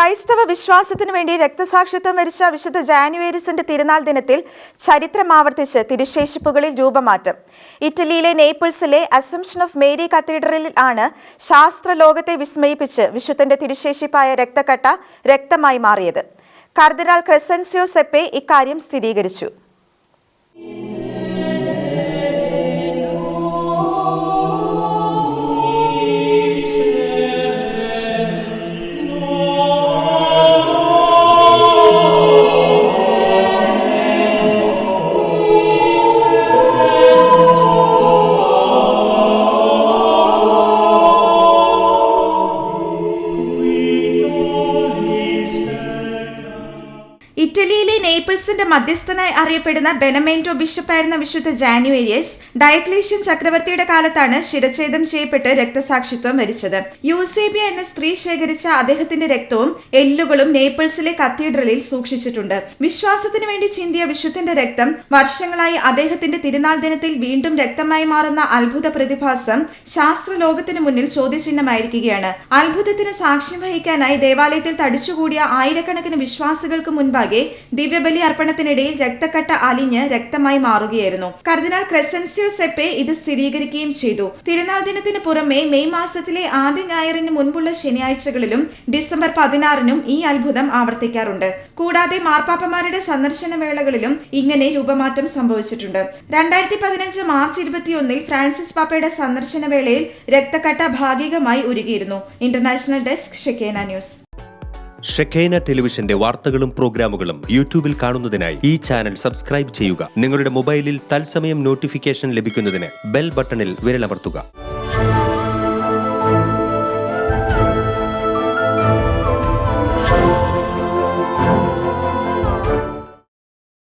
ക്രൈസ്തവ വിശ്വാസത്തിനു വേണ്ടി രക്തസാക്ഷിത്വം വരിച്ച വിശുദ്ധ ജാനുവേരിസിന്റെ തിരുനാൾ ദിനത്തിൽ ചരിത്രം ആവർത്തിച്ച് തിരുശേഷിപ്പുകളിൽ രൂപമാറ്റം. ഇറ്റലിയിലെ നേപ്പിൾസിലെ അസംപ്ഷൻ ഓഫ് മേരി കത്തീഡ്രലിൽ ആണ് ശാസ്ത്രലോകത്തെ വിസ്മയിപ്പിച്ച് വിശുദ്ധന്റെ തിരുശേഷിപ്പായ രക്തക്കട്ട രക്തമായി മാറിയത്. കർദിനാൾ ക്രെസൻസിയോ സെപ്പെ ഇക്കാര്യം സ്ഥിരീകരിച്ചു. ഇറ്റലിയിലെ നേപ്പിൾസിന്റെ മധ്യസ്ഥനായി അറിയപ്പെടുന്ന ബെനമെന്റോ ബിഷപ്പായിരുന്ന വിശുദ്ധ ജാനുവേരിയസ് ഡയക്ലീഷ്യൻ ചക്രവർത്തിയുടെ കാലത്താണ് ശിരച്ഛേദം ചെയ്യപ്പെട്ട് രക്തസാക്ഷിത്വം വരിച്ചത്. യൂസേബിയ എന്ന സ്ത്രീ ശേഖരിച്ച അദ്ദേഹത്തിന്റെ രക്തവും എല്ലുകളും നേപ്പിൾസിലെ കത്തീഡ്രലിൽ സൂക്ഷിച്ചിട്ടുണ്ട്. വിശ്വാസത്തിന് വേണ്ടി ചിന്തിയ വിശുദ്ധന്റെ രക്തം വർഷങ്ങളായി അദ്ദേഹത്തിന്റെ തിരുനാൾ ദിനത്തിൽ വീണ്ടും രക്തമായി മാറുന്ന അത്ഭുത പ്രതിഭാസം ശാസ്ത്രലോകത്തിന് മുന്നിൽ ചോദ്യചിഹ്നമായിരിക്കുകയാണ്. അത്ഭുതത്തിന് സാക്ഷ്യം വഹിക്കാനായി ദേവാലയത്തിൽ തടിച്ചുകൂടിയ ആയിരക്കണക്കിന് വിശ്വാസികൾക്ക് മുൻപാകെ ദിവ്യബലി അർപ്പണത്തിനിടയിൽ രക്തക്കട്ട അലിഞ്ഞ് രക്തമായി മാറുകയായിരുന്നു. കർദിനാൾ ക്രെസൻസിയോ സെപ്പെ ഇത് സ്ഥിരീകരിക്കുകയും ചെയ്തു. തിരുനാൾ ദിനത്തിന് പുറമെ മെയ് മാസത്തിലെ ആദ്യ ഞായറിന് മുൻപുള്ള ശനിയാഴ്ചകളിലും ഡിസംബർ 16-നും ഈ അത്ഭുതം ആവർത്തിക്കാറുണ്ട്. കൂടാതെ മാർപ്പാപ്പമാരുടെ സന്ദർശന വേളകളിലും ഇങ്ങനെ രൂപമാറ്റം സംഭവിച്ചിട്ടുണ്ട്. 2015 മാർച്ച് 21-ൽ ഫ്രാൻസിസ് പാപ്പയുടെ സന്ദർശന വേളയിൽ രക്തക്കട്ട ഭാഗികമായി ഉരുകിയിരുന്നു. International desk Shekinah news. Shekinah ടെലിവിഷന്റെ വാർത്തകളും പ്രോഗ്രാമുകളും യൂട്യൂബിൽ കാണുന്നതിനായി ഈ ചാനൽ സബ്സ്ക്രൈബ് ചെയ്യുക. നിങ്ങളുടെ മൊബൈലിൽ തത്സമയം നോട്ടിഫിക്കേഷൻ ലഭിക്കുന്നതിന് ബെൽ ബട്ടണിൽ വിരലമർത്തുക.